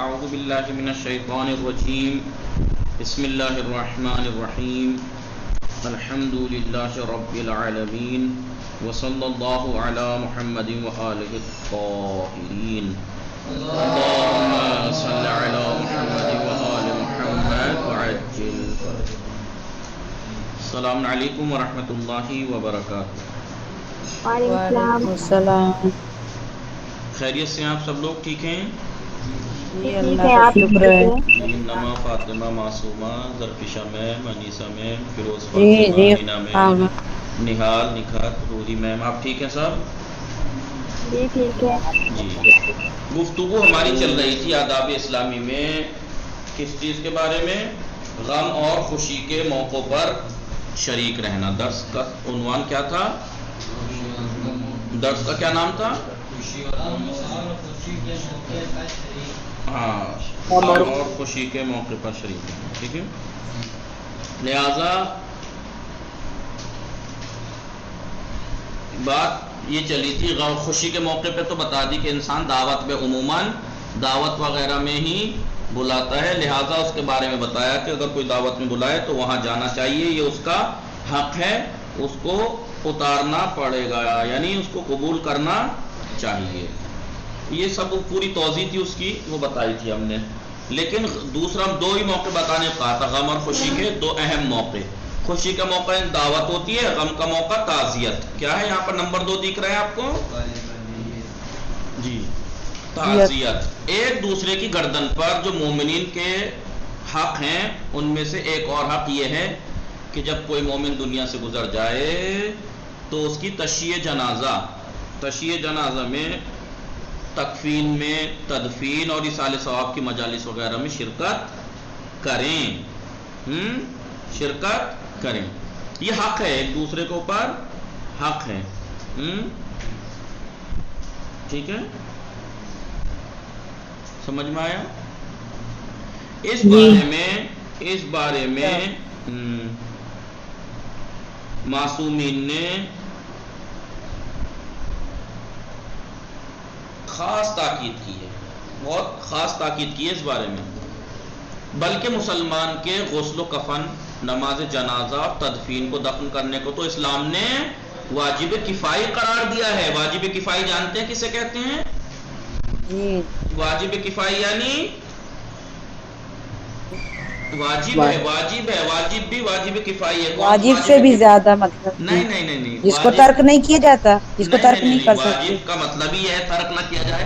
اعوذ باللہ من الشیطان الرجیم بسم اللہ الرحمن الرحیم الحمد للہ رب العالمین وصلی اللہ علی محمد وآلہ الطاہرین اللہم صل علی محمد وآل محمد وعجل فرجہ. السلام علیکم ورحمۃ اللہ وبرکاتہ. وعلیکم السلام. خیریت سے آپ سب لوگ ٹھیک ہیں؟ جی اللہ کا شکر ہے. نما، فاطمہ، معصومہ، زرفشہ میم، انیسہ میم، فیروز جی فاطمہ، جی مینا میم، نہال، نکھت، روحی میم، آپ ٹھیک ہیں سب؟ جی ٹھیک ہے. جی گفتگو ہماری چل رہی تھی آداب اسلامی میں کس چیز کے بارے میں؟ غم اور خوشی کے موقعوں پر شریک رہنا. درس کا عنوان کیا تھا؟ درس کا کیا نام تھا؟ ہاں، غم اور خوشی کے موقع پر شریک رہنا. ٹھیک ہے، لہذا بات یہ چلی تھی غم خوشی کے موقع پہ تو بتا دی کہ انسان دعوت میں عموماً دعوت وغیرہ میں ہی بلاتا ہے، لہذا اس کے بارے میں بتایا کہ اگر کوئی دعوت میں بلائے تو وہاں جانا چاہیے، یہ اس کا حق ہے، اس کو اتارنا پڑے گا، یعنی اس کو قبول کرنا چاہیے. یہ سب پوری توضیح تھی اس کی، وہ بتائی تھی ہم نے. لیکن دوسرا دو ہی موقع بتانے کو کہا تھا، غم اور خوشی کے دو اہم موقع. خوشی کا موقع دعوت ہوتی ہے، غم کا موقع تعزیت. کیا ہے یہاں پر نمبر 2 دکھ رہے ہیں آپ کو؟ جی، تعزیت. ایک دوسرے کی گردن پر جو مومنین کے حق ہیں ان میں سے ایک اور حق یہ ہے کہ جب کوئی مومن دنیا سے گزر جائے تو اس کی تشییع جنازہ میں، تکفین میں، تدفین اور ایصال ثواب کی مجالس وغیرہ میں شرکت کریں. یہ حق ہے، ایک دوسرے کے اوپر حق ہے. ٹھیک ہے، سمجھ میں آیا؟ اس بارے میں معصومین نے خاص تاکید کی ہے، بہت خاص تاکید کی ہے اس بارے میں. بلکہ مسلمان کے غسل و کفن، نماز جنازہ، تدفین کو، دفن کرنے کو تو اسلام نے واجب کفائی قرار دیا ہے. واجب کفائی جانتے ہیں کسے کہتے ہیں؟ واجب کفائی یعنی واجب بھی واجب کفائی ہے. واجب سے بھی زیادہ مطلب نہیں، جس کو ترک نہیں کیا جاتا، جس کو ترک نہیں کر سکتے. واجب کا مطلب ہی ہے ترک نہ کیا جائے.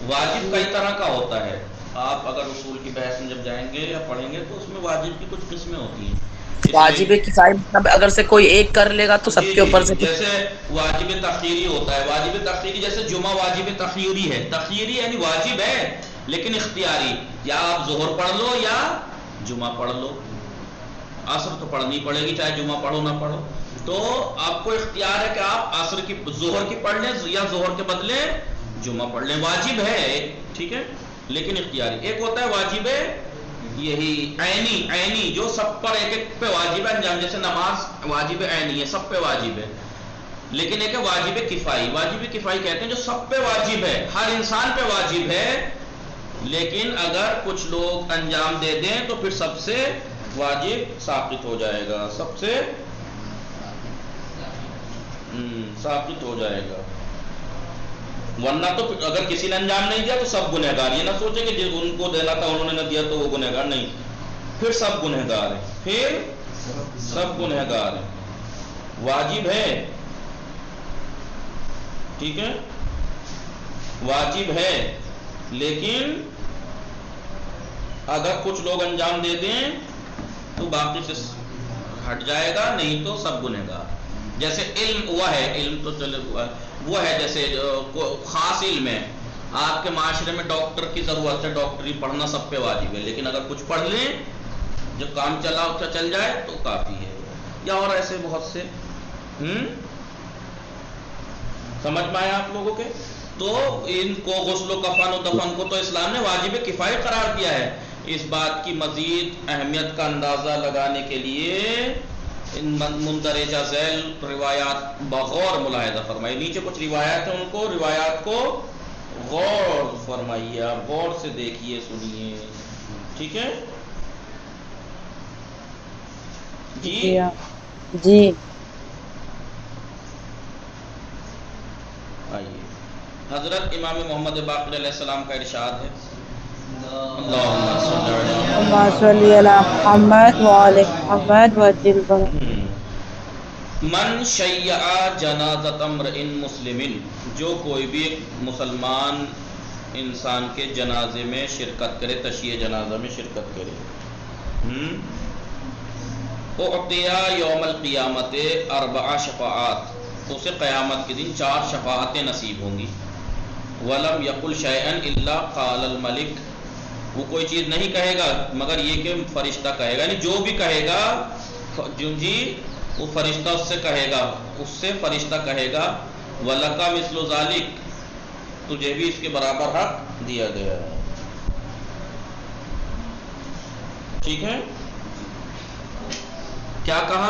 واجب کئی طرح کا ہوتا ہے، آپ اگر اصول کی بحث میں جب جائیں گے یا پڑھیں گے تو اس میں واجب کی کچھ قسمیں ہوتی ہیں. واجب کفائی مطلب اگر سے کوئی ایک کر لے گا تو سب کے اوپر سے. جیسے واجب تخیری ہوتا ہے. واجب تخیری جیسے جمعہ واجب تخیری ہے. تخیری یعنی واجب ہے لیکن اختیاری، یا آپ ظہر پڑھ لو یا جمعہ پڑھ لو. عصر تو پڑھنی پڑے گی چاہے جمعہ پڑھو نہ پڑھو. تو آپ کو اختیار ہے کہ آپ عصر کی ظہر کی پڑھ لیں یا ظہر کے بدلے جمعہ پڑھ لیں. واجب ہے، ٹھیک ہے، لیکن اختیاری. ایک ہوتا ہے واجب یہی عینی جو سب پر ایک پہ واجب ہے انجام، جیسے نماز واجب عینی ہے، سب پہ واجب ہے. لیکن ایک ہے واجب کفائی. واجب کفائی کہتے ہیں جو سب پہ واجب ہے، ہر انسان پہ واجب ہے، لیکن اگر کچھ لوگ انجام دے دیں تو پھر سب سے واجب ساقط ہو جائے گا، سب سے ساقط ہو جائے گا. ورنہ تو اگر کسی نے انجام نہیں دیا تو سب گنہگار. یہ نہ سوچیں کہ ان کو دینا تھا انہوں نے نہ دیا تو وہ گنہگار نہیں، پھر سب گنہگار ہیں. واجب ہے، ٹھیک ہے، واجب ہے، لیکن اگر کچھ لوگ انجام دے دیں تو باقی سے ہٹ جائے گا، نہیں تو سب گنہگار. جیسے علم ہوا ہے، علم تو چلے ہوا ہے، وہ ہے جیسے خاص علم ہے. آپ کے معاشرے میں ڈاکٹر کی ضرورت ہے، ڈاکٹری پڑھنا سب پہ واجب ہے، لیکن اگر کچھ پڑھ لیں جو کام چل جائے تو کافی ہے. یا اور ایسے بہت سے سمجھ میں آیا آپ لوگوں کے؟ تو ان کو غسل و کفن و دفن کو تو اسلام نے واجب کفائی قرار دیا ہے. اس بات کی مزید اہمیت کا اندازہ لگانے کے لیے ان مندرجہ ذیل روایات بغور ملاحظہ فرمائی. نیچے کچھ روایات ہیں، ان کو روایات کو غور فرمائیے، آپ غور سے دیکھیے، سنیے، ٹھیک ہے جی؟ جی آئیے، حضرت امام محمد باقر علیہ السلام کا ارشاد ہے، اللہم صلی اللہم صلی علی محمد وعلی محمد وعجل من شیع جنازۃ امرئ مسلم، جو کوئی بھی مسلمان انسان کے جنازے میں شرکت کرے، تشییع جنازہ میں شرکت کرے، اعطیا یوم القیامت 4 شفاعات، اسے قیامت کے دن 4 شفاعتیں نصیب ہوں گی، ولم یقل شیئا الا قال الملک، وہ کوئی چیز نہیں کہے گا مگر یہ کہ فرشتہ کہے گا، یعنی جو بھی کہے گا جی وہ فرشتہ اس سے کہے گا، اس سے فرشتہ کہے گا وَلَكَ مِثْلُ ذَلِكَ، تجھے بھی اس کے برابر حق دیا گیا ہے، ٹھیک ہے؟ کیا کہا؟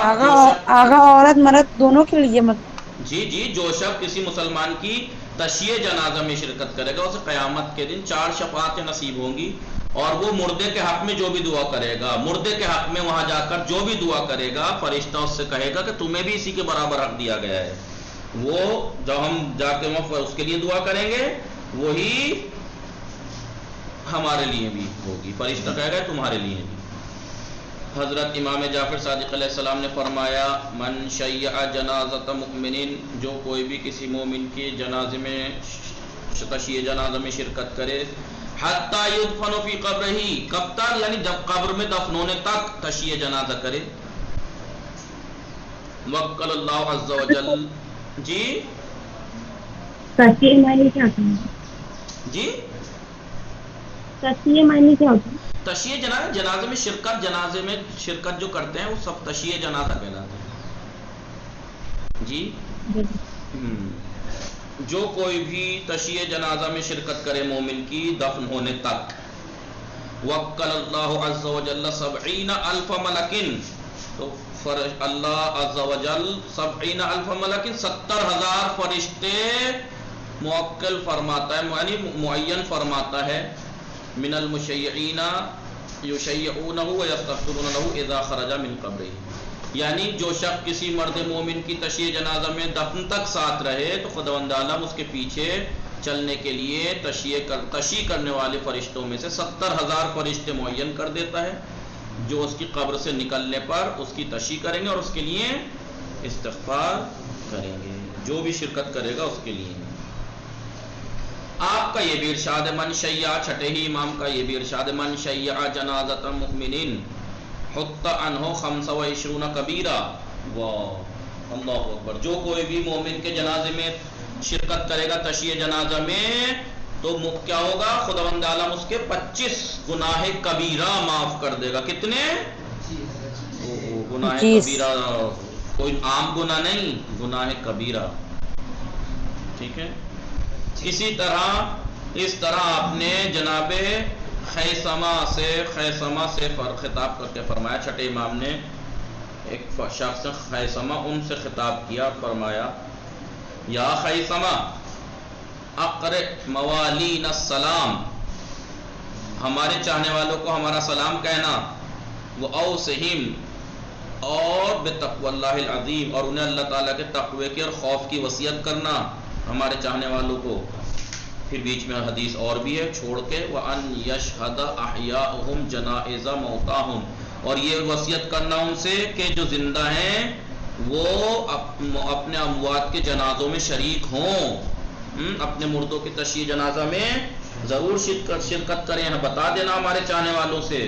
آغا عورت مرد دونوں کے لیے مطلب؟ جی جو شخص کسی مسلمان کی تشییع جنازہ میں شرکت کرے گا، اسے قیامت کے دن 4 شفاعتیں نصیب ہوں گی، اور وہ مردے کے حق میں جو بھی دعا کرے گا، مردے کے حق میں وہاں جا کر جو بھی دعا کرے گا، فرشتہ اس سے کہے گا کہ تمہیں بھی اسی کے برابر حق دیا گیا ہے، وہ جب ہم جا کے وہاں اس کے لیے دعا کریں گے وہی ہمارے لیے بھی ہوگی، فرشتہ کہے گا تمہارے لیے بھی۔ حضرت امام جعفر صادق علیہ السلام نے فرمایا، من شیع جنازۃ مؤمن، جو کوئی بھی کسی مومن کے جنازے میں تشییع جنازہ میں شرکت کرے، حتی یدفن فی قبرہ، کب تک؟ یعنی جب قبر میں دفن ہونے تک تشییع جنازہ کرے، وکل اللہ عز وجل، جی تشییع معنی کیا ہوتا ہے؟ جی تشییع معنی کیا ہوتا ہے؟ تشییع جنازے میں شرکت، جنازے میں شرکت جو کرتے ہیں وہ سب تشییع جنازہ کہلاتے ہیں، جی جو کوئی بھی تشییع جنازہ میں شرکت کرے مومن کی دفن ہونے تک، وکل اللہ عز وجل 70,000 ملک، تو اللہ عز وجل 70,000 ملک، 70,000 فرشتے موکل فرماتا ہے، یعنی معین فرماتا ہے، من المشیعین یشیعونہ ویستغفرون لہ اذا خرج من قبرہ، یعنی جو شخص کسی مرد مومن کی تشییع جنازہ میں دفن تک ساتھ رہے تو خداوند عالم اس کے پیچھے چلنے کے لیے تشییع کرنے والے فرشتوں میں سے 70,000 فرشتے معین کر دیتا ہے، جو اس کی قبر سے نکلنے پر اس کی تشییع کریں گے اور اس کے لیے استغفار کریں گے، جو بھی شرکت کرے گا اس کے لیے۔ آپ کا یہ بھی ارشاد ہے، من شیع، چھٹے ہی امام کا یہ بھی ارشاد ہے، من شیع جنازۃ مؤمن حط عنہ 25 کبیرہ، واہ اللہ اکبر، جو کوئی بھی مومن کے جنازے میں شرکت کرے گا تشییع جنازہ میں تو کیا ہوگا؟ خداوند عالم اس کے 25 گناہ کبیرہ معاف کر دے گا، کتنے؟ گناہ کبیرہ، کوئی عام گناہ نہیں، گناہ کبیرہ، ٹھیک ہے؟ اسی طرح اس طرح آپ نے جناب خیثمہ سے خطاب کر کے فرمایا، چھٹے امام نے ایک شخص خیثمہ ان سے خطاب کیا، فرمایا یا خیثمہ اقرئ موالین السلام، ہمارے چاہنے والوں کو ہمارا سلام کہنا، وَأَوْصِهِمْ، اور بتقوی اللہ العظیم، اور انہیں اللہ تعالیٰ کے تقوی کی اور خوف کی وصیت کرنا ہمارے چاہنے والوں کو۔ پھر بیچ میں حدیث اور بھی ہے چھوڑ کے، وَأَنْ يَشْهَدَ أَحْيَاؤُهُمْ جَنَائِزَ مَوْتَاهُمْ، اور یہ وصیت کرنا ان سے کہ جو زندہ ہیں وہ اپنے اموات کے جنازوں میں شریک ہوں، اپنے مردوں کی تشییع جنازہ میں ضرور شرکت کریں، بتا دینا ہمارے چاہنے والوں سے۔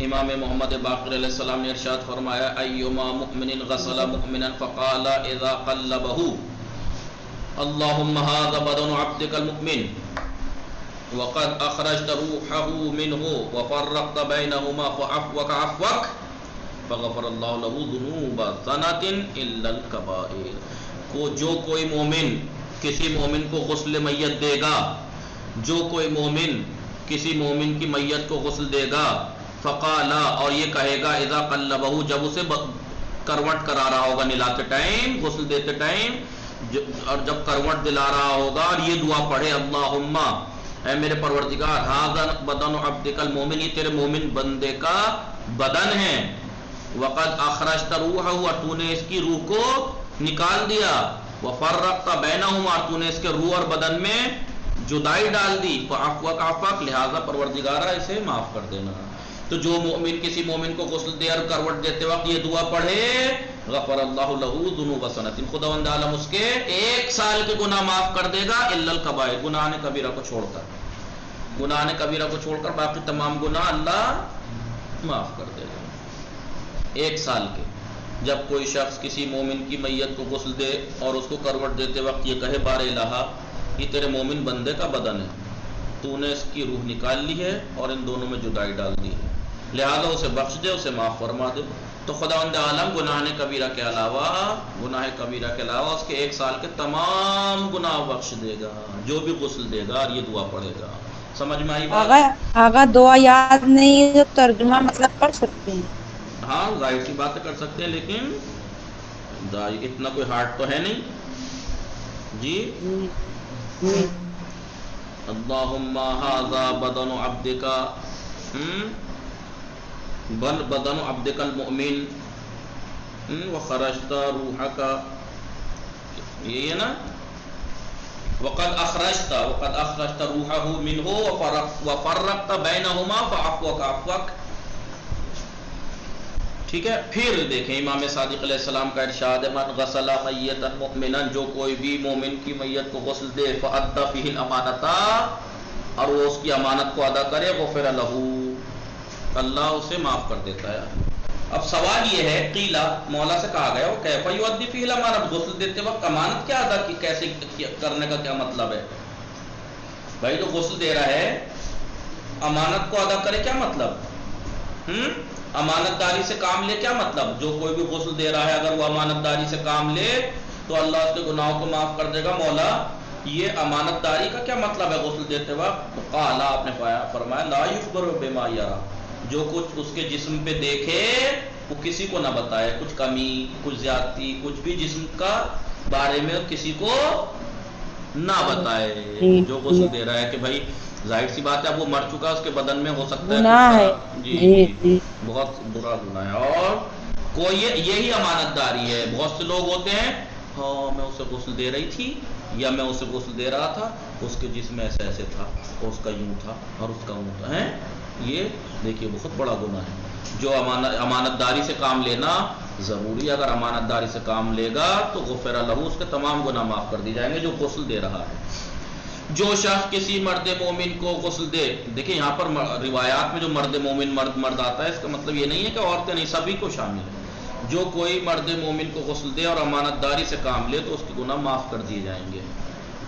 امام محمد باقر علیہ السلام نے ارشاد فرمایا، ایما مؤمن غسل مؤمنا فقال اذا قلبه اللهم هذا بدن عبدك المؤمن وقد اخرجت روحه منه وفرقت بينهما فعفوك عفوك فغفر الله له ذنوب سنة الا الكبائر، کو جو کوئی مومن کسی مومن کو غسل میت دے گا، جو کوئی مومن کسی مومن کی میت کو غسل دے گا، فقالا، اور یہ کہے گا، اذا قلبہ، جب اسے کروٹ کرا رہا ہوگا نلاتے ٹائم، غسل دیتے ٹائم، اور جب کروٹ دلا رہا ہوگا اور یہ دعا پڑھے اللہم اے میرے پروردگار ھذا بدن عبدک المومن، یہ تیرے مومن بندے کا بدن ہے، وقد اخرجت روحہ، اور تو نے اس کی روح کو نکال دیا، وفرقت بینہما، اور تو نے اس کے روح اور بدن میں جدائی ڈال دی، فعفوک عفوک، لہذا پروردگارہ اسے معاف کر دینا۔ تو جو مومن کسی مومن کو غسل دے اور کروٹ دیتے وقت یہ دعا پڑھے غفر اللہ لہ ذنوب سنۃ، خداوند عالم اس کے 1 سال کے گناہ معاف کر دے گا، الا الکبائر، گناہ کبیرہ کو چھوڑ کر، گناہ کبیرہ کو چھوڑ کر باقی تمام گناہ اللہ معاف کر دے گا 1 سال کے۔ جب کوئی شخص کسی مومن کی میت کو غسل دے اور اس کو کروٹ دیتے وقت یہ کہے بار الہ، یہ تیرے مومن بندے کا بدن ہے، تو نے اس کی روح نکال لی ہے اور ان دونوں میں جدائی ڈال دی ہے، لہذا اسے بخش دے، اسے معاف فرما دے، تو خداوند عالم گناہ کبیرہ کے علاوہ اس کے 1 سال کے تمام گناہ بخش دے گا جو بھی غسل دے گا اور یہ دعا پڑھے گا۔ سمجھ میں آئی بات؟ اگر دعا یاد نہیں ہے تو ترجمہ مطلب پڑھ سکتے ہیں؟ ہاں ظاہر سی باتیں کر سکتے ہیں، لیکن اتنا کوئی ہارڈ تو ہے نہیں جی۔ اللہم ھذا بدن عبدک بل بدن عبدک المؤمن وخرجت روحک، یہ ہے نا، وقد اخرجت روحہ منہ وفرقت بینہما فعفوک عفوک، ٹھیک ہے۔ پھر دیکھیں امام صادق علیہ السلام کا ارشاد ہے من غسل میتا مؤمنا، جو کوئی بھی مومن کی میت کو غسل دے فأدى فیہ الامانۃ، اور وہ اس کی امانت کو ادا کرے، غفر لہ، اللہ اسے معاف کر دیتا ہے۔ اب سوال یہ ہے، قیلا مولا سے کہا گیا کیف یؤدی فیہ الامانۃ، غسل دیتے وقت امانت کیا ادا کی، کیسے کرنے کا کیا مطلب ہے؟ بھائی جو غسل دے رہا ہے امانت کو ادا کرے، کیا مطلب؟ امانت داری سے کام لے، کیا مطلب؟ جو کوئی بھی غسل دے رہا ہے اگر وہ امانت داری سے کام لے تو اللہ اس کے گناہوں کو معاف کر دے گا۔ مولا یہ امانت داری کا کیا مطلب ہے غسل دیتے وقت؟ قال، آپ نے فرمایا لا یخبر بما یرا، جو کچھ اس کے جسم پہ دیکھے وہ کسی کو نہ بتائے، کچھ کمی، کچھ زیادتی، کچھ بھی جسم کا بارے میں کسی کو نہ بتائے۔ جو غسل دے رہا ہے کہ بھائی ظاہر سی بات ہے اب وہ مر چکا، اس کے بدن میں ہو سکتا ہے گناہ ہے، جی بہت برا گناہ ہے، اور کوئی یہی امانت داری ہے۔ بہت سے لوگ ہوتے ہیں ہاں میں اسے غسل دے رہی تھی یا میں اسے غسل دے رہا تھا، اس کے جسم ایسے ایسے تھا، اور اس کا یوں تھا اور اس کا یوں تھا، ہیں یہ دیکھیے بہت بڑا گناہ ہے۔ جو امانت داری سے کام لینا ضروری ہے، اگر امانت داری سے کام لے گا تو غفر لہ، اس کے تمام گناہ معاف کر دی جائیں گے جو غسل دے رہا ہے۔ جو شخص کسی مرد مومن کو غسل دے، دیکھیں یہاں پر روایات میں جو مرد مومن مرد آتا ہے، اس کا مطلب یہ نہیں ہے کہ عورتیں نہیں، سبھی کو شامل ہے۔ جو کوئی مرد مومن کو غسل دے اور امانت داری سے کام لے تو اس کے گناہ معاف کر دیے جائیں گے۔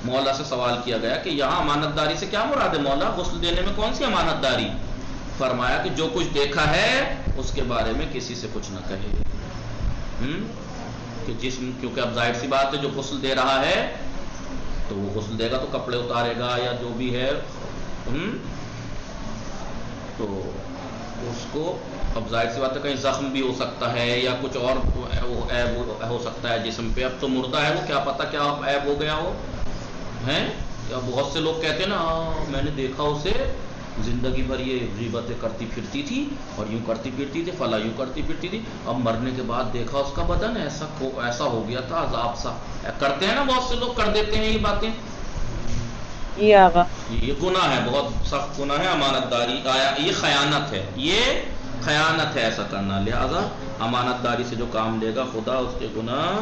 مولا سے سوال کیا گیا کہ یہاں امانت داری سے کیا مراد ہے مولا، غسل دینے میں کون سی امانت داری؟ فرمایا کہ جو کچھ دیکھا ہے اس کے بارے میں کسی سے کچھ نہ کہے، کہ جسم، کیونکہ اب ظاہر سی بات ہے جو غسل دے رہا ہے تو وہ غسل دے گا تو کپڑے اتارے گا یا جو بھی ہے، تو اس کو اب ظاہر سی بات ہے کہیں زخم بھی ہو سکتا ہے یا کچھ اور عیب ہو سکتا ہے جسم پہ، اب تو مردہ ہے وہ کیا پتہ کیا عیب ہو گیا ہو، ہیں یا بہت سے لوگ کہتے ہیں نا میں نے دیکھا اسے زندگی بھر یہ غیبتیں کرتی پھرتی تھی اور یوں کرتی پھرتی تھی، فلاں یوں کرتی پھرتی تھی، اب مرنے کے بعد دیکھا اس کا بدن ایسا ہو گیا تھا، عذاب سا کرتے ہیں نا بہت سے لوگ، کر دیتے ہیں یہ باتیں، جی آقا یہ گناہ ہے، بہت سخت گناہ ہے امانت داری، یہ خیانت ہے، یہ خیانت ہے ایسا کرنا، لہذا امانت داری سے جو کام لے گا خدا اس کے گناہ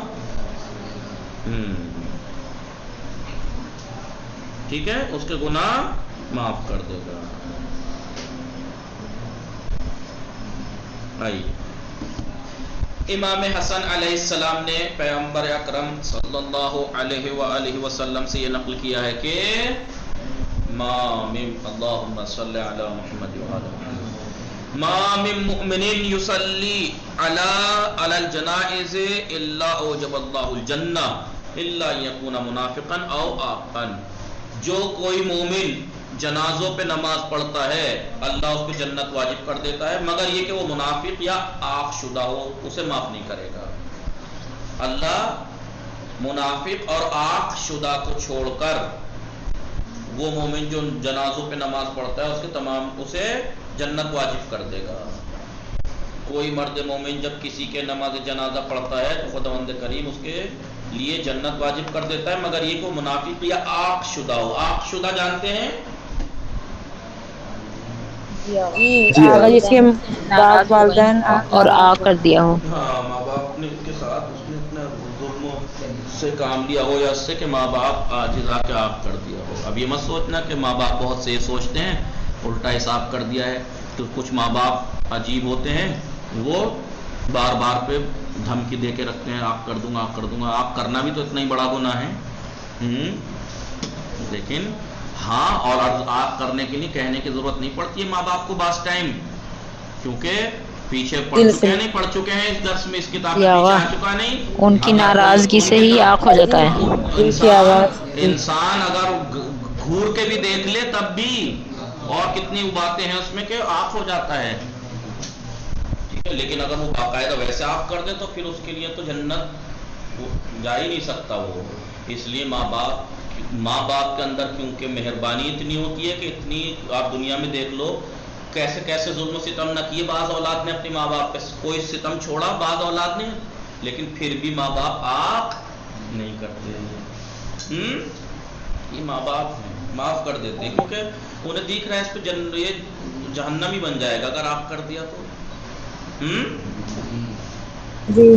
ٹھیک ہے اس کے گناہ معاف کر دے گا۔ امام حسن علیہ السلام نے پیغمبر اکرم صلی اللہ علیہ وآلہ وسلم سے یہ نقل کیا ہے کہ ما من اللہم صلی علی محمد وآلہ محمد ما من مؤمن یصلی علی الجنائز الا اوجب اللہ الجنہ الا یکون منافقا او عاقا، جو کوئی مومن جنازوں پہ نماز پڑھتا ہے اللہ اس کو جنت واجب کر دیتا ہے مگر یہ کہ وہ منافق یا عاق شدہ ہو، اسے معاف نہیں کرے گا۔ اللہ منافق اور آنکھ شدہ کو چھوڑ کر وہ مومن جو جنازوں پہ نماز پڑھتا ہے اس کے تمام اسے جنت واجب کر دے گا. کوئی مرد مومن جب کسی کے نماز جنازہ پڑھتا ہے تو خداوند کریم اس کے لیے جنت واجب کر دیتا ہے، مگر یہ کو منافق یا آنکھ شدہ ہو. آنکھ شدہ جانتے ہیں؟ جی اگر جس کے باپ والدین اور آ کر دیا ہو. ہاں، ماں باپ نے اس کے ساتھ اس نے اتنا ظلم سے کام لیا ہو یا اس سے کہ ماں باپ عاجز آ کے آپ کر دیا ہو. اب یہ مت سوچنا کہ ماں باپ بہت سے سوچتے ہیں الٹا حساب کر دیا ہے. تو کچھ ماں باپ عجیب ہوتے ہیں، وہ بار بار پہ دھمکی دے کے رکھتے ہیں آپ کر دوں گا آپ کر دوں گا. آپ کرنا بھی تو اتنا ہی بڑا گناہ ہے. لیکن ہاں، اور آپ کرنے کے لیے کہنے کی ضرورت نہیں پڑتی ہے ماں باپ کو بعض ٹائم، کیونکہ پیچھے پڑھ چکے ہیں، نہیں پڑھ چکے ہیں اس درس میں، اس کتاب میں پیچھے آ چکا نہیں. ان کی ناراضگی سے ہی آنکھ ہو جاتا ہے. انسان اگر گھور کے بھی دیکھ لے تب بھی، اور کتنی باتیں ہیں اس میں کہ آنکھ ہو جاتا ہے. ٹھیک ہے، لیکن اگر وہ باقاعدہ ویسے آف کر دے تو پھر اس کے لیے تو جنت جا ہی نہیں سکتا وہ. اس لیے ماں باپ کے اندر کیونکہ مہربانی اتنی ہوتی ہے کہ اتنی آپ دنیا میں دیکھ لو کیسے کیسے ظلم و ستم نہ کیے بعض اولاد نے اپنے ماں باپ پہ، کوئی ستم چھوڑا بعض اولاد نے، لیکن پھر بھی ماں باپ آنکھ نہیں کرتے. یہ ماں باپ ہیں، معاف کر دیتے ہیں کیونکہ انہیں دیکھ رہا ہے اس پہ یہ جہنم ہی بن جائے گا اگر آپ کر دیا تو. جی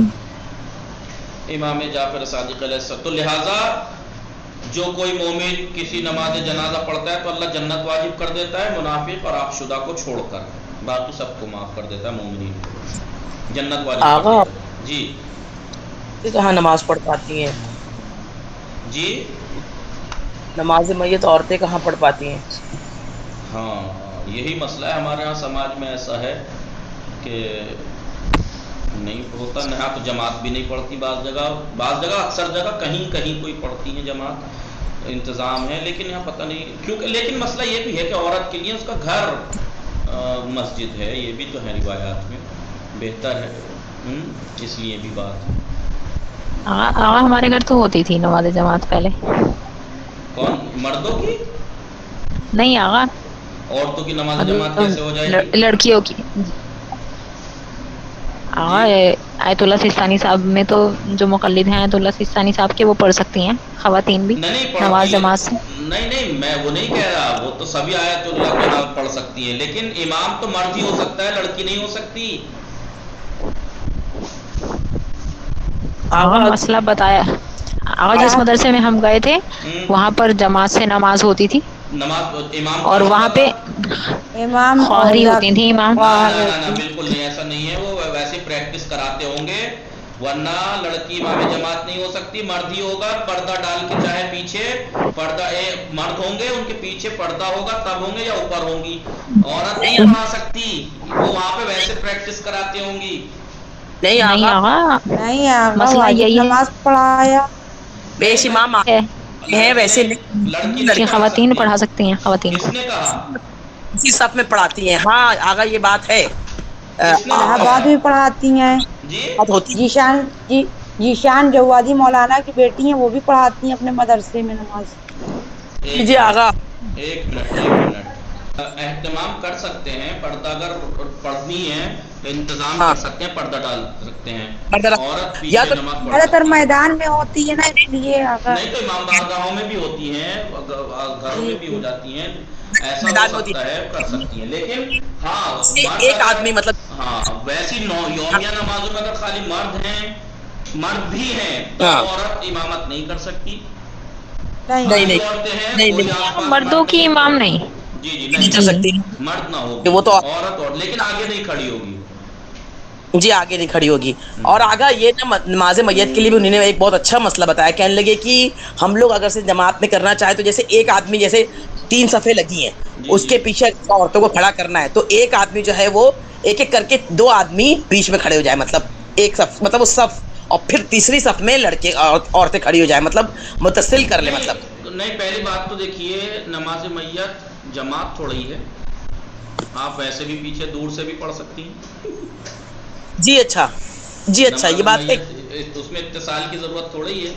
امام جعفر صادق علیہ السلام. تو لہٰذا جو کوئی مومن کسی نماز جنازہ پڑھتا ہے تو اللہ جنت واجب کر دیتا ہے، منافق اور آنکھ شدہ کو چھوڑ کر باقی سب کو معاف کر دیتا ہے. مومنین جنت واجب کر دیتا ہے. جی کہاں نماز پڑھ پاتی ہیں؟ جی نماز میت عورتیں کہاں پڑھ پاتی ہیں؟ ہاں، یہی مسئلہ ہے ہمارے ہاں سماج میں. ایسا ہے کہ نہیں ہوتا، نہ تو جماعت بھی نہیں پڑھتی بعض جگہ اکثر جگہ کہیں کہیں کوئی پڑھتی ہے جماعت، انتظام ہے، لیکن یہاں پتہ نہیں کیونکہ. لیکن مسئلہ یہ بھی ہے کہ عورت کے لیے اس کا گھر مسجد ہے، یہ بھی تو ہے روایات میں بہتر ہے، اس لیے بھی بات ہے. آغا ہمارے گھر تو ہوتی تھی نماز جماعت پہلے. کون؟ مردوں کی؟ نہیں آغا، عورتوں کی نماز جماعت کیسے ہو جائے گی؟ لڑکیوں کی. آغا جی آیت اللہ سستانی صاحب میں تو جو مقلد ہیں آیت اللہ سستانی صاحب کے، وہ پڑھ سکتی ہیں خواتین بھی نہیں نماز پڑھتی. جماعت سے. نہیں میں وہ نہیں کہہ رہا، وہ تو سبھی آیت اللہ کے نام پڑھ سکتی ہیں، لیکن امام تو مرد ہی ہو سکتا ہے، لڑکی نہیں ہو سکتی. آغا مسئلہ بتایا. آغا جس مدرسے میں ہم گئے تھے وہاں پر جماعت سے نماز ہوتی تھی، نماز امام اور کون وہاں ہوتا پہ تھا؟ امام اور خواہری ہوتی تھی امام. نہ بالکل نہیں، ایسا نہیں ہے. وہ ویسے پریکٹس کراتے ہوں گے، ورنہ لڑکی امام جماعت نہیں ہو سکتی. مرد ہی ہوگا، پردہ ڈال کے، چاہے پیچھے پردہ مرد ہوں گے ان کے پیچھے پردہ ہوگا تب ہوں گے یا اوپر ہوں گی. عورت نہیں پڑھا سکتی، وہ وہاں پہ ویسے پریکٹس کراتے ہوں گی. نہیں آغا، نہیں آقا مسئلہ واجب یہی نماز پڑھایا. بیش امام ہے ہیں ویسے لڑکی کہ نہیں پڑھا خواتین سکتی. پڑھا سکتی ہیں خواتین کس کو. نے کہا؟ اسی صف میں پڑھاتی ہیں. ہاں آگا یہ بات ہے. کس نے الہ آباد بتایا؟ بھی پڑھاتی ہیں. جی ہوتی ذیشان جوادی مولانا کی بیٹی ہیں، وہ بھی پڑھاتی ہیں اپنے مدرسے میں نماز. ایک جی آغا. منٹ اہتمام کر سکتے ہیں، پردہ اگر پڑھنی ہے انتظام ہاں کر سکتے ہیں، پردہ ڈال سکتے ہیں. عورت یا پیچھے تو نماز پڑھ زیادہ تر سکتی ہے. میدان میں ہوتی ہے نا، اس لیے آقا. نہیں تو امام بارگاہوں میں بھی ہوتی ہیں، گھروں میں جی بھی ہو جی جاتی ہیں. ایسا ہو میدان میں ہوتی سکتا ہے، کر سکتی ہیں، لیکن ہاں ہے مرد ایک اگر آدمی مطلب. ہاں ویسی یومیہ نمازوں میں اگر خالی مرد بھی ہیں تب ہاں عورت امامت نہیں کر سکتی. نہیں خالی عورتیں ہیں، کوئی آس پاس مردوں مرد کی نہیں. امام نہیں. جی نہیں کر سکتی مرد نہ کہ ہوگی وہ تو. عورت، اور لیکن آگے نہیں کھڑی ہوگی. جی آگے نہیں کھڑی ہوگی. اور آگا یہ نماز میت کے لیے بھی انہوں نے ایک بہت اچھا مسئلہ بتایا. کہنے لگے کہ ہم لوگ اگر سے جماعت میں کرنا چاہیں تو جیسے ایک آدمی، جیسے 3 صفیں لگی ہیں جی اس کے پیچھے عورتوں کو کھڑا کرنا ہے، تو ایک آدمی جو ہے وہ ایک ایک کر کے 2 آدمی بیچ میں کھڑے ہو جائے، مطلب ایک صف، مطلب اس صف، اور پھر تیسری صف میں لڑکے عورتیں کھڑی ہو جائیں، مطلب متصل کر لیں. مطلب نہیں پہلی بات تو دیکھیے نماز میت جماعت تھوڑی ہے، آپ ویسے بھی پیچھے دور سے بھی پڑھ سکتی ہیں. جی اچھا، جی اچھا، یہ نماز بات ہے. میت اس میں اتصال کی ضرورت تھوڑی ہے.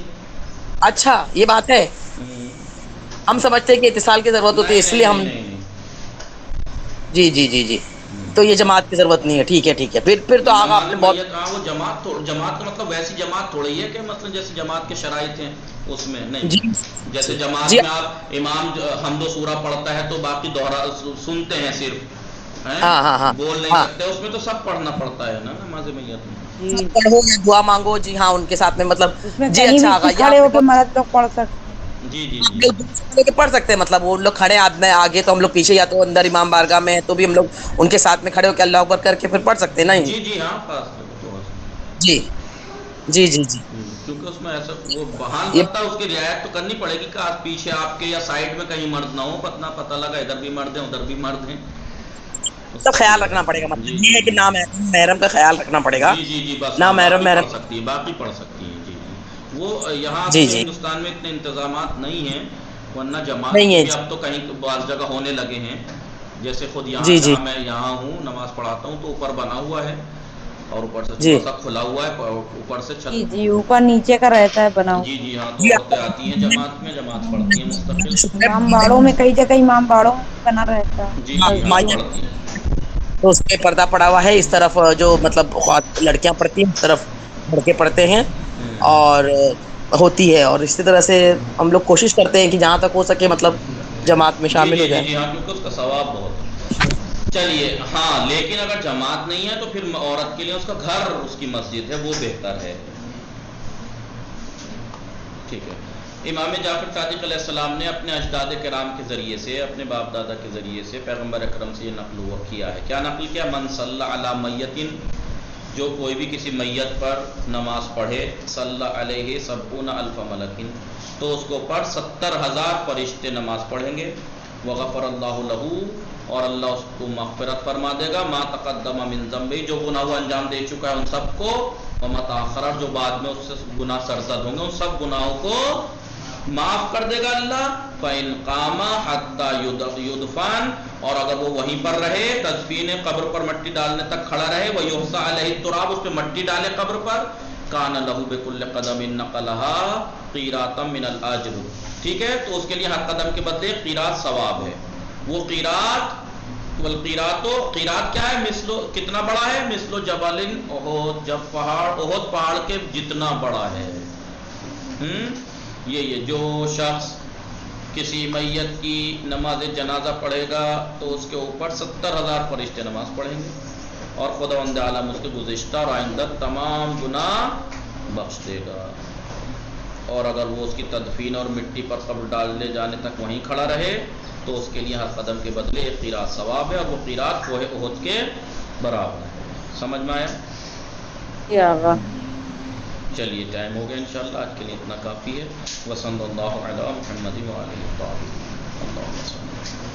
اچھا یہ بات ہے. ہم سمجھتے ہیں کہ اتصال کی ضرورت ہوتی ہے اس لیے ہم. جی جی جی جی. تو یہ جماعت کی ضرورت نہیں ہے. ٹھیک ہے ٹھیک ہے. پھر تو آگا آپ نے بہت. وہ جماعت کا مطلب ویسی جماعت تھوڑی ہے کہ مطلب جیسے جماعت کے شرائط ہیں اس میں نہیں. جی جیسے جماعت جی میں آپ امام حمد و سورہ پڑھتا ہے تو باقی دوہرا سنتے ہیں صرف، ہاں بول نہیں سکتے. اس میں تو سب پڑھنا پڑتا ہے نا نماز میت میں. جی پڑھو یا دعا مانگو. جی ہاں ان کے ساتھ میں مطلب. اس میں جی کہیں اچھا بھی آگا یہ کھڑے آپ ہو نے کے مرد لوگ پڑھ سکتے ہیں. جی جی جی بہت پڑھ سکتے ہیں. مطلب وہ لوگ کھڑے آگے تو ہم لوگ پیچھے یا تو اندر امام بارگاہ میں ہے تو بھی ہم لوگ ان کے ساتھ میں کھڑے ہو کے اللہ اکبر کر کے پھر پڑھ سکتے ہیں نا. جی جی ہاں خاص طور سے. جی جی جی جی. کیونکہ اس میں ایسا وہ بحال یہ بنتا ہے اس کی رعایت تو کرنی پڑے گی کہ پیچھے آپ کے یا سائڈ میں کہیں مرد نہ ہو. پتہ لگا ادھر بھی مرد ہیں ادھر بھی مرد ہیں. اس تو کا خیال بھی رکھنا پڑے گا. ہے. جی مطلب یہ جی ہے کہ جی محرم کا خیال رکھنا پڑے گا. جی جی جی بس نہ ہاں باقی محرم. پڑھ سکتی ہیں باقی پڑھ سکتی ہیں. جی جی وہ یہاں جی اپنے جی ہندوستان میں اتنے انتظامات نہیں ہیں ورنہ جماعت نہیں کے ہے. بھی اب تو کہیں بعض جگہ ہونے لگے ہیں. جیسے خود یہاں جی جی جہاں میں یہاں ہوں نماز پڑھاتا ہوں تو اوپر بنا ہوا ہے اور اوپر سے جی تھوڑا سا کھلا ہوا ہے اوپر سے جی چھت. جی اوپر نیچے کا رہتا ہے بنا جی ہوا. جی ہاں تو عورتیں آتی ہیں جماعت میں پڑھتی ہیں مستقل. امام باڑوں میں کئی جگہ امام باڑوں میں بھی بنا رہتا ہے جی جی ہاں مسجدوں میں. پڑھتی ہیں. تو اس پہ پردہ پڑا ہوا ہے. اس طرف جو مطلب لڑکیاں پڑھتی ہیں اس طرف لڑکے پڑھتے ہیں اور ہوتی ہے. اور اسی طرح سے ہم لوگ کوشش کرتے ہیں کہ جہاں تک ہو سکے مطلب جماعت میں جی شامل ہو جی جی جائے. جی ہاں کیونکہ اس کا ثواب بہت ہے. چلیے ہاں لیکن اگر جماعت نہیں ہے تو پھر عورت کے لیے اس کا گھر اس کی مسجد ہے وہ بہتر ہے. ٹھیک ہے. امام جعفر صادق علیہ السلام نے اپنے اجداد کرام کے ذریعے سے اپنے باپ دادا کے ذریعے سے پیغمبر اکرم سے یہ نقل کیا ہے. کیا نقل کیا؟ من صلی علی میت، جو کوئی بھی کسی میت پر نماز پڑھے، صلی علیہ سبعون الف ملک، تو اس کو پر 70,000 فرشتے نماز پڑھیں گے. وغفر اللہ لہو، اور اللہ اس کو مغفرت فرما دے گا. ما تقدم من ذنبہ، جو گناہ وہ انجام دے چکا ہے ان سب کو. وما تاخر، جو بعد میں اس سے گناہ سرزد ہوں گے ان سب گناہوں کو معاف کر دے گا اللہ. فإن قام حتى يدفن، اور اگر وہ وہیں پر رہے تدفین قبر پر مٹی ڈالنے تک کھڑا رہے. ويحصى عليه التراب، اس پہ مٹی ڈالے قبر پر. کان له بكل قدم نقلها قيراطا من الاجر، ٹھیک ہے. تو اس کے لیے ہر قدم کے بدلے قیرات ثواب ہے. وہ قیرات قیرات کیا ہے؟ مثلو، کتنا بڑا ہے؟ مثلو جبل احد، جب پہاڑ احد پہاڑ کے جتنا بڑا ہے. یہ جو شخص کسی میت کی نماز جنازہ پڑھے گا تو اس کے اوپر 70,000 فرشتے نماز پڑھیں گے اور خداوند عالم اس کے گزشتہ اور آئندہ تمام گناہ بخش دے گا. اور اگر وہ اس کی تدفین اور مٹی پر قبر ڈالنے جانے تک وہیں کھڑا رہے تو اس کے لیے ہر قدم کے بدلے ایک قیرات ثواب ہے، اور وہ قیرات کوہ احد کے برابر ہے. سمجھ میں آیا؟ آغا چلیے ٹائم ہو گیا انشاءاللہ، آج کے لیے اتنا کافی ہے. وصلی اللہ علی محمد وآلہ الطاہرین. اللہم صل